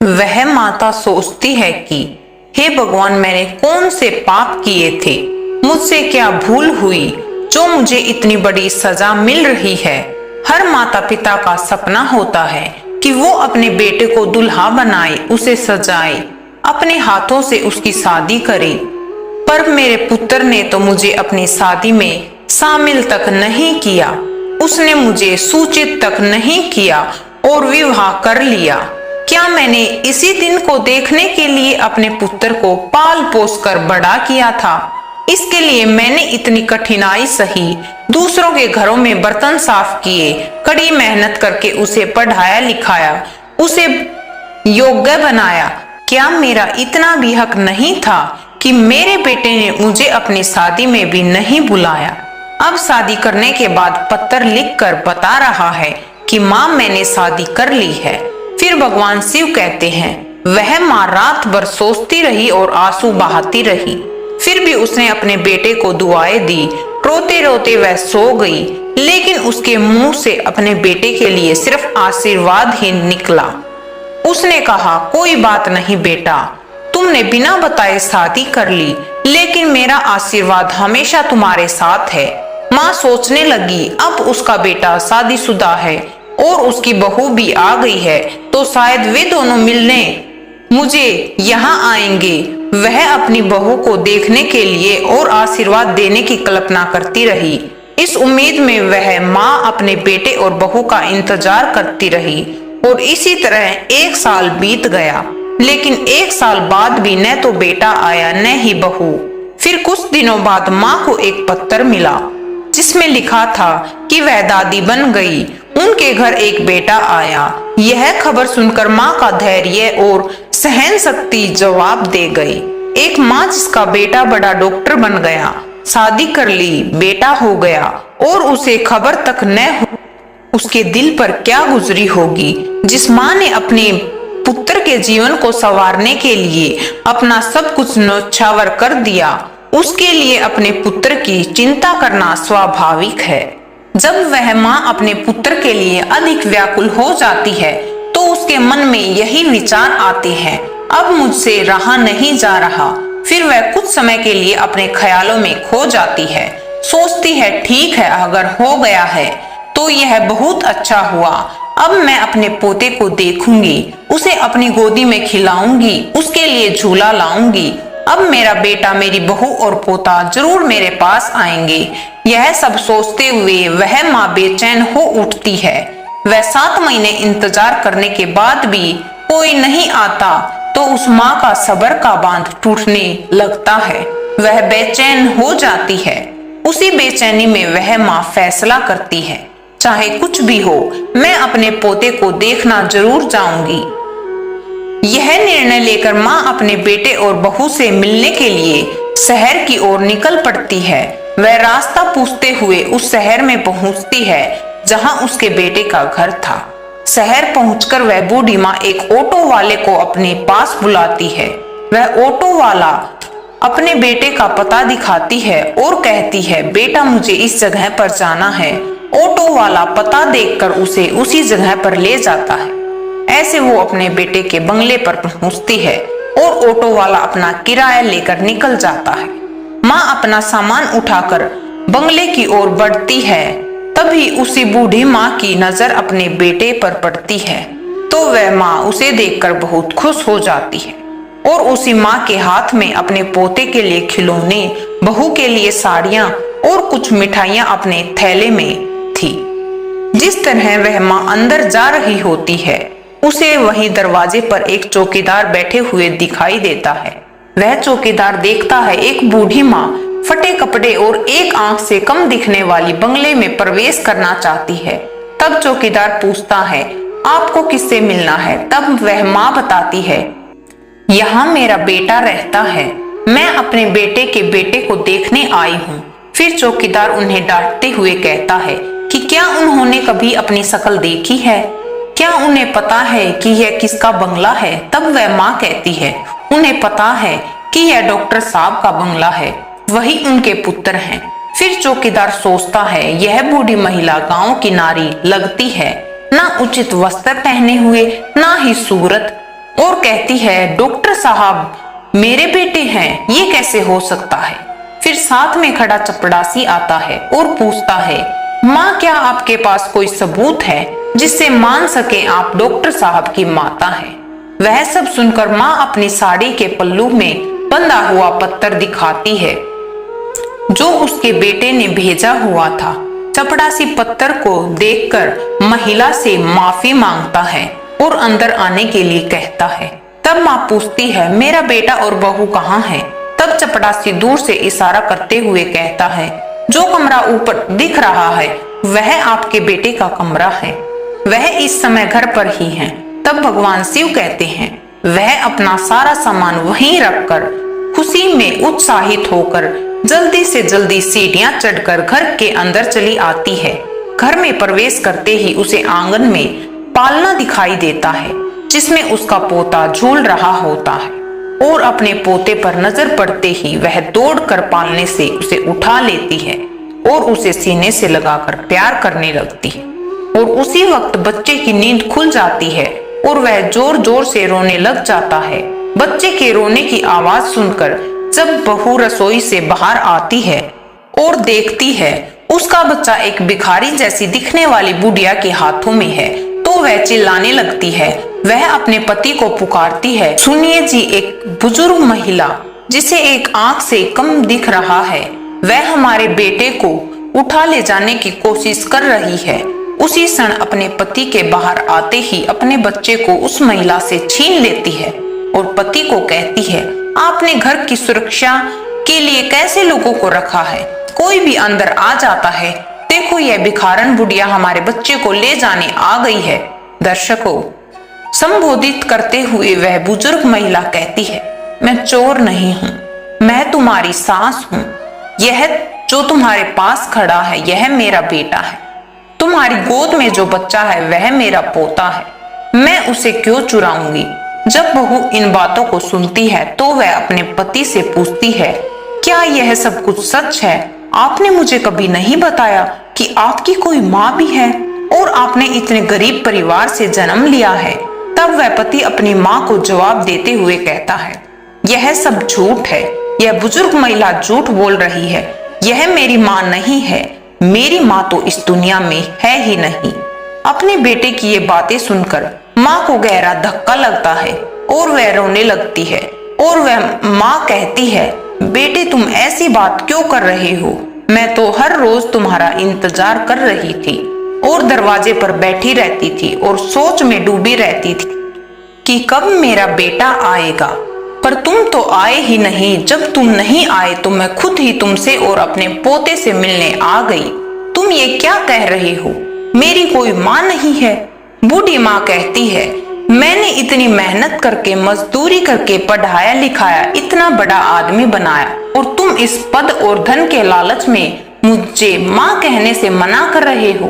वह माता सोचती है कि हे भगवान, मैंने कौन से पाप किए थे, मुझसे क्या भूल हुई जो मुझे इतनी बड़ी सजा मिल रही है। हर माता पिता का सपना होता है कि वो अपने बेटे को दुल्हा बनाए, उसे सजाए, अपने हाथों से उसकी शादी करे। पर मेरे पुत्र ने तो मुझे अपनी शादी में शामिल तक नहीं किया, उसने मुझे सूचित तक नहीं किया और विवाह कर लिया। क्या मैंने इसी दिन को देखने के लिए अपने पुत्र को पाल पोस कर बड़ा किया था? इसके लिए मैंने इतनी कठिनाई सही, दूसरों के घरों में बर्तन साफ किए, कड़ी मेहनत करके उसे पढ़ाया लिखाया, उसे योग्य बनाया। क्या मेरा इतना भी हक नहीं था कि मेरे बेटे ने मुझे अपनी शादी में भी नहीं बुलाया? अब शादी करने के बाद पत्र लिखकर बता रहा है कि माँ, मैंने शादी कर ली है। फिर भगवान शिव कहते हैं, वह माँ रात भर सोचती रही और आंसू बहाती रही। फिर भी उसने अपने बेटे को दुआएं दी। रोते रोते वह सो गई, लेकिन उसके मुंह से अपने बेटे के लिए सिर्फ आशीर्वाद ही निकला। उसने कहा, कोई बात नहीं बेटा, तुमने बिना बताए शादी कर ली, लेकिन मेरा आशीर्वाद हमेशा तुम्हारे साथ है। माँ सोचने लगी, अब उसका बेटा शादीशुदा है और उसकी बहू भी आ गई है, तो शायद वे दोनों मिलने मुझे यहाँ आएंगे। वह अपनी बहू को देखने के लिए और आशीर्वाद देने की कल्पना करती रही। इस उम्मीद में वह माँ अपने बेटे और बहू का इंतजार करती रही और इसी तरह 1 साल बीत गया। लेकिन 1 साल बाद भी न तो बेटा आया न ही बहू। फिर कुछ दिनों बाद माँ को एक पत्र मिला जिसमें लिखा था कि वह दादी बन गई, उनके घर एक बेटा आया। यह खबर सुनकर माँ का धैर्य और सहन शक्ति जवाब दे गई। एक माँ जिसका बेटा बड़ा डॉक्टर बन गया, शादी कर ली, बेटा हो गया और उसे खबर तक न हो, उसके दिल पर क्या गुजरी होगी। जिस माँ ने अपने पुत्र के जीवन को संवारने के लिए अपना सब कुछ न्यौछावर कर दिया, उसके लिए अपने पुत्र की चिंता करना स्वाभाविक है। जब वह माँ अपने पुत्र के लिए अधिक व्याकुल हो जाती है तो उसके मन में यही विचार आते हैं, अब मुझसे रहा नहीं जा रहा। फिर वह कुछ समय के लिए अपने ख्यालों में खो जाती है। सोचती है, ठीक है, अगर हो गया है तो यह बहुत अच्छा हुआ। अब मैं अपने पोते को देखूंगी, उसे अपनी गोदी में खिलाऊंगी, उसके लिए झूला लाऊंगी। अब मेरा बेटा, मेरी बहू और पोता जरूर मेरे पास आएंगे। यह सब सोचते हुए वह माँ बेचैन हो उठती है। वह 7 महीने इंतजार करने के बाद भी कोई नहीं आता तो उस माँ का सब्र का बांध टूटने लगता है। वह बेचैन हो जाती है। उसी बेचैनी में वह माँ फैसला करती है, चाहे कुछ भी हो, मैं अपने पोते को देखना जरूर जाऊंगी। यह निर्णय लेकर माँ अपने बेटे और बहू से मिलने के लिए शहर की ओर निकल पड़ती है। वह रास्ता पूछते हुए उस शहर में पहुंचती है जहां उसके बेटे का घर था। शहर पहुंचकर वह बूढ़ी माँ एक ऑटो वाले को अपने पास बुलाती है। वह ऑटो वाला अपने बेटे का पता दिखाती है और कहती है, बेटा, मुझे इस जगह पर जाना है। ऑटो वाला पता देखकर उसे उसी जगह पर ले जाता है। ऐसे वो अपने बेटे के बंगले पर पहुंचती है और ऑटो वाला अपना किराया लेकर निकल जाता है। माँ अपना सामान उठाकर बंगले की ओर बढ़ती है। तभी उसी बूढ़ी माँ की नजर अपने बेटे पर पड़ती है तो वह माँ उसे देखकर बहुत खुश हो जाती है और उसी माँ के हाथ में अपने पोते के लिए खिलौने, बहू के लिए साड़ियाँ और कुछ मिठाइयाँ अपने थैले में थी। जिस तरह वह माँ अंदर जा रही होती है, उसे वहीं दरवाजे पर एक चौकीदार बैठे हुए दिखाई देता है। वह चौकीदार देखता है एक बूढ़ी माँ फटे कपड़े और एक आंख से कम दिखने वाली बंगले में प्रवेश करना चाहती है। तब चौकीदार पूछता है, आपको किससे मिलना है? तब वह माँ बताती है, यहाँ मेरा बेटा रहता है, मैं अपने बेटे के बेटे को देखने आई हूँ। फिर चौकीदार उन्हें डांटते हुए कहता है कि क्या उन्होंने कभी अपनी शक्ल देखी है? क्या उन्हें पता है कि यह किसका बंगला है? तब वह माँ कहती है, उन्हें पता है कि यह डॉक्टर साहब का बंगला है, वही उनके पुत्र हैं। फिर चौकीदार सोचता है, यह बूढ़ी महिला गांव की नारी लगती है, ना उचित वस्त्र पहने हुए, ना ही सूरत, और कहती है, डॉक्टर साहब मेरे बेटे हैं, ये कैसे हो सकता है। फिर साथ में खड़ा चपड़ासी आता है और पूछता है, माँ क्या आपके पास कोई सबूत है जिससे मान सके आप डॉक्टर साहब की माता हैं। वह सब सुनकर माँ अपनी साड़ी के पल्लू में बंधा हुआ पत्थर दिखाती है जो उसके बेटे ने भेजा हुआ था। चपड़ासी पत्थर को देखकर महिला से माफी मांगता है और अंदर आने के लिए कहता है। तब माँ पूछती है, मेरा बेटा और बहू कहाँ है। तब चपड़ासी दूर से इशारा करते हुए कहता है, जो कमरा ऊपर दिख रहा है वह आपके बेटे का कमरा है, वह इस समय घर पर ही है। तब भगवान शिव कहते हैं, वह अपना सारा सामान वहीं रखकर खुशी में उत्साहित होकर जल्दी से जल्दी सीढ़ियां चढ़कर घर के अंदर चली आती है। घर में प्रवेश करते ही उसे आंगन में पालना दिखाई देता है जिसमें उसका पोता झूल रहा होता है और अपने पोते पर नजर पड़ते ही वह दौड़कर पालने से उसे उठा लेती है और उसे सीने से लगाकर प्यार करने लगती है। और उसी वक्त बच्चे की नींद खुल जाती है और वह जोर जोर से रोने लग जाता है। बच्चे के रोने की आवाज सुनकर जब बहू रसोई से बाहर आती है और देखती है उसका बच्चा एक भिखारी जैसी दिखने वाली बुढ़िया के हाथों में है तो वह चिल्लाने लगती है। वह अपने पति को पुकारती है, सुनिए जी, एक बुजुर्ग महिला जिसे एक आंख से कम दिख रहा है वह हमारे बेटे को उठा ले जाने की कोशिश कर रही है। उसी क्षण अपने पति के बाहर आते ही अपने बच्चे को उस महिला से छीन लेती है और पति को कहती है, आपने घर की सुरक्षा के लिए कैसे लोगों को रखा है, कोई भी अंदर आ जाता है, देखो यह भिखारन बुढ़िया हमारे बच्चे को ले जाने आ गई है। दर्शकों, संबोधित करते हुए वह बुजुर्ग महिला कहती है, मैं चोर नहीं हूँ, मैं तुम्हारी सास हूँ। यह जो तुम्हारे पास खड़ा है यह मेरा बेटा है, तुम्हारी गोद में जो बच्चा है वह मेरा पोता है, मैं उसे क्यों चुराऊंगी। जब बहू इन बातों को सुनती है तो वह अपने पति से पूछती है, क्या यह सब कुछ सच है? आपने मुझे कभी नहीं बताया कि आपकी कोई माँ भी है और आपने इतने गरीब परिवार से जन्म लिया है। तब वह पति अपनी माँ को जवाब देते हुए कहता है, यह सब झूठ है, यह बुजुर्ग महिला झूठ बोल रही है, यह मेरी माँ नहीं है, मेरी माँ तो इस दुनिया में है ही नहीं। अपने बेटे की ये बातें सुनकर माँ को गहरा धक्का लगता है और वह रोने लगती है और वह माँ कहती है, बेटे तुम ऐसी बात क्यों कर रहे हो, मैं तो हर रोज तुम्हारा इंतजार कर रही थी और दरवाजे पर बैठी रहती थी और सोच में डूबी रहती थी कि कब मेरा बेटा आएगा, पर तुम तो आए ही नहीं। जब तुम नहीं आए तो मैं खुद ही तुमसे और अपने पोते से मिलने आ गई। तुम ये क्या कह रहे हो, मेरी कोई माँ नहीं है। बूढ़ी माँ कहती है, मैंने इतनी मेहनत करके मजदूरी करके पढ़ाया लिखाया, इतना बड़ा आदमी बनाया और तुम इस पद और धन के लालच में मुझे माँ कहने से मना कर रहे हो।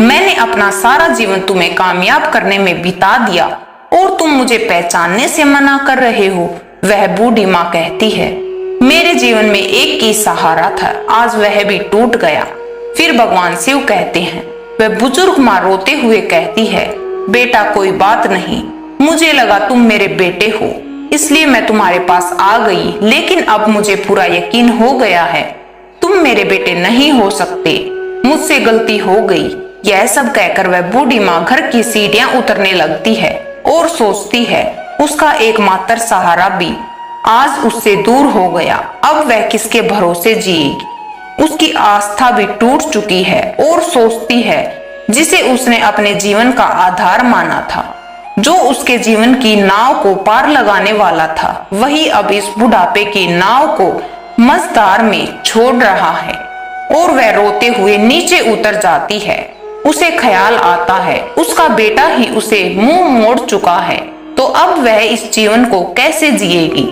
मैंने अपना सारा जीवन तुम्हें कामयाब करने में बिता दिया और तुम मुझे पहचानने से मना कर रहे हो। वह बूढ़ी माँ कहती है, मेरे जीवन में एक ही सहारा था, आज वह भी टूट गया। फिर भगवान शिव कहते हैं, वह बुजुर्ग माँ रोते हुए कहती है, बेटा कोई बात नहीं, मुझे लगा तुम मेरे बेटे हो इसलिए मैं तुम्हारे पास आ गई, लेकिन अब मुझे पूरा यकीन हो गया है तुम मेरे बेटे नहीं हो सकते, मुझसे गलती हो गई। यह सब कहकर वह बूढ़ी माँ घर की सीढ़ियां उतरने लगती है और सोचती है उसका एकमात्र सहारा भी आज उससे दूर हो गया, अब वह किसके भरोसे जिएगी। उसकी आस्था भी टूट चुकी है और सोचती है जिसे उसने अपने जीवन का आधार माना था, जो उसके जीवन की नाव को पार लगाने वाला था, वही अब इस बुढ़ापे की नाव को मझधार में छोड़ रहा है और वह रोते हुए नीचे उतर जाती है। उसे ख्याल आता है उसका बेटा ही उसे मुंह मोड़ चुका है, तो अब वह इस जीवन को कैसे जिएगी।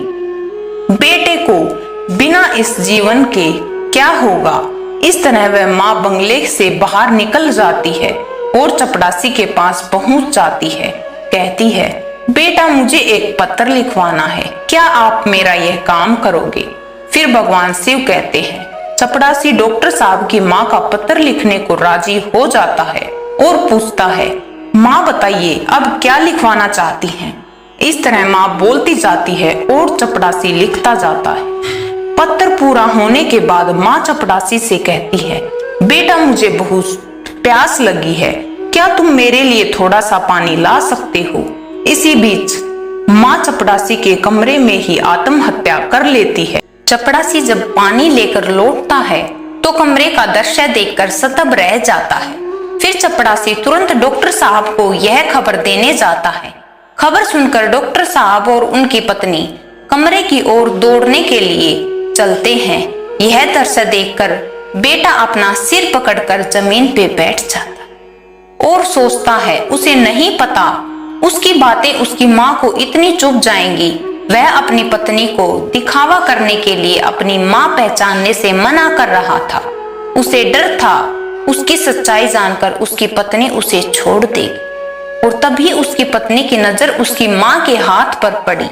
बेटे को बिना इस जीवन के क्या होगा। इस तरह वह माँ बंगले से बाहर निकल जाती है और चपड़ासी के पास पहुंच जाती है। कहती है, बेटा मुझे एक पत्र लिखवाना है, क्या आप मेरा यह काम करोगे। फिर भगवान शिव कहते हैं, चपड़ासी डॉक्टर साहब की माँ का पत्र लिखने को राजी हो जाता है और पूछता है, माँ बताइए अब क्या लिखवाना चाहती हैं। इस तरह माँ बोलती जाती है और चपड़ासी लिखता जाता है। पत्र पूरा होने के बाद माँ चपड़ासी से कहती है, बेटा मुझे बहुत प्यास लगी है, क्या तुम मेरे लिए थोड़ा सा पानी ला सकते हो? इसी बीच माँ चपड़ासी के कमरे में ही आत्महत्या कर लेती है। चपड़ासी जब पानी लेकर लौटता है तो कमरे का दृश्य देखकर स्तब्ध रह जाता है। फिर चपड़ासी तुरंत डॉक्टर साहब को यह खबर देने जाता है। खबर सुनकर डॉक्टर साहब और उनकी पत्नी कमरे की ओर दौड़ने के लिए चलते हैं। यह दृश्य देखकर बेटा अपना सिर पकड़कर जमीन पे बैठ जाता और सोचता है, उसे नहीं पता उसकी बातें उसकी माँ को इतनी चुभ जाएंगी। वह अपनी पत्नी को दिखावा करने के लिए अपनी माँ पहचानने से मना कर रहा था। उसे डर था उसकी सच्चाई जानकर उसकी पत्नी उसे छोड़ देगी। और तभी उसकी पत्नी की नजर उसकी माँ के हाथ पर पड़ी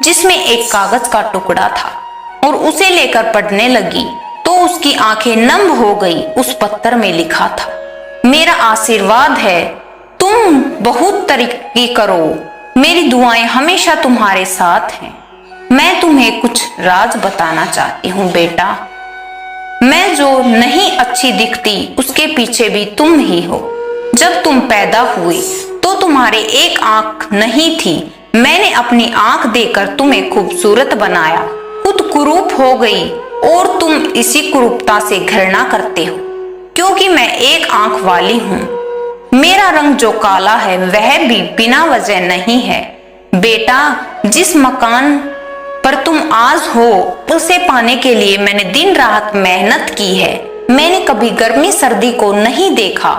जिसमें एक कागज का टुकड़ा था और उसे लेकर पढ़ने लगी तो उसकी आंखें नम हो गई। उस पत्थर में लिखा था, मेरा आशीर्वाद है, तुम बहुत तरक्की करो, मेरी दुआएं हमेशा तुम्हारे साथ हैं। मैं तुम्हें कुछ राज बताना चाहती हूँ बेटा। मैं जो नहीं अच्छी दिखती उसके पीछे भी तुम ही हो। जब तुम पैदा हुए तो तुम्हारे एक आंख नहीं थी। मैंने अपनी आंख देकर तुम्हें खूबसूरत बनाया, खुद कुरूप हो गई और तुम इसी कुरूपता से घृणा करते हो क्योंकि मैं एक आंख वाली हूँ। मेरा रंग जो काला है वह भी बिना वजह नहीं है। बेटा, जिस मकान पर तुम आज हो उसे पाने के लिए मैंने दिन रात मेहनत की है। मैंने कभी गर्मी सर्दी को नहीं देखा,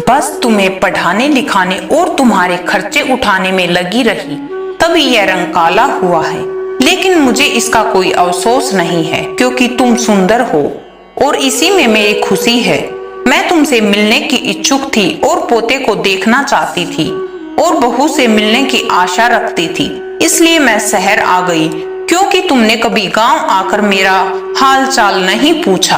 बस तुम्हें पढ़ाने लिखाने और तुम्हारे खर्चे उठाने में लगी रही, तभी यह रंग काला हुआ है। लेकिन मुझे इसका कोई अफसोस नहीं है क्योंकि तुम सुंदर हो और इसी में मेरी खुशी है। मैं तुमसे मिलने की इच्छुक थी और पोते को देखना चाहती थी और बहू से मिलने की आशा रखती थी, इसलिए मैं शहर आ गई क्योंकि तुमने कभी गांव आकर मेरा हाल चाल नहीं पूछा।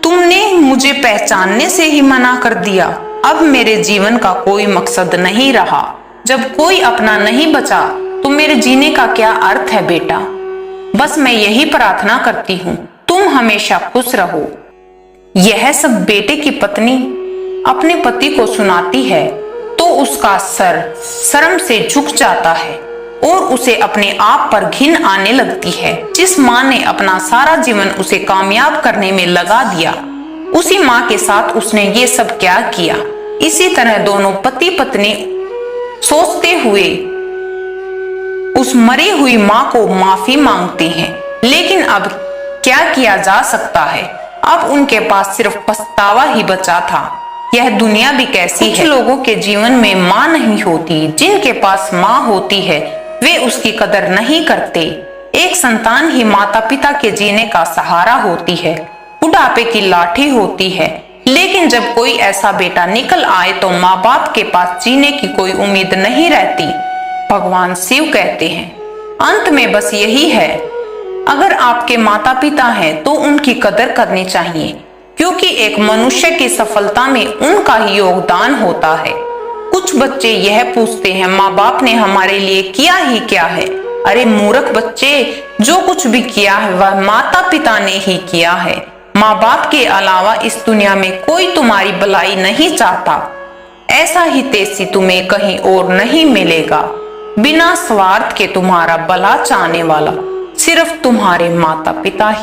तुमने मुझे पहचानने से ही मना कर दिया। अब मेरे जीवन का कोई मकसद नहीं रहा। जब कोई अपना नहीं बचा तो मेरे जीने का क्या अर्थ है बेटा? बस मैं यही प्रार्थना करती हूँ, तुम हमेशा खुश रहो। यह सब बेटे की पत्नी अपने पति को सुनाती है तो उसका सर शर्म से झुक जाता है और उसे अपने आप पर घिन आने लगती है। जिस माँ ने अपना सारा जीवन उसे कामयाब करने में लगा दिया, उसी माँ के साथ उसने ये सब क्या किया। इसी तरह दोनों पति पत्नी सोचते हुए उस मरी हुई माँ को माफी मांगते हैं। लेकिन अब क्या किया जा सकता है? अब उनके पास सिर्फ पछतावा ही बचा था। यह दुनिया भी कैसी है। कुछ लोगों के जीवन में माँ नहीं होती, जिनके पास माँ होती है वे उसकी कदर नहीं करते। एक संतान ही माता पिता के जीने का सहारा होती है, बुढ़ापे की लाठी होती है। लेकिन जब कोई ऐसा बेटा निकल आए तो माँ बाप के पास जीने की कोई उम्मीद नहीं रहती। भगवान शिव कहते हैं, अंत में बस यही है, अगर आपके माता पिता हैं तो उनकी कदर करनी चाहिए क्योंकि एक मनुष्य की सफलता में उनका ही योगदान होता है। कुछ बच्चे यह पूछते हैं, माँ बाप ने हमारे लिए किया ही क्या है? अरे मूर्ख बच्चे, जो कुछ भी किया है वह माता पिता ने ही किया है। माँ बाप के अलावा इस दुनिया में कोई तुम्हारी भलाई नहीं चाहता। ऐसा ही तेजी तुम्हें कहीं और नहीं मिलेगा। बिना स्वार्थ के तुम्हारा भला चाहने वाला सिर्फ तुम्हारे माता पिता ही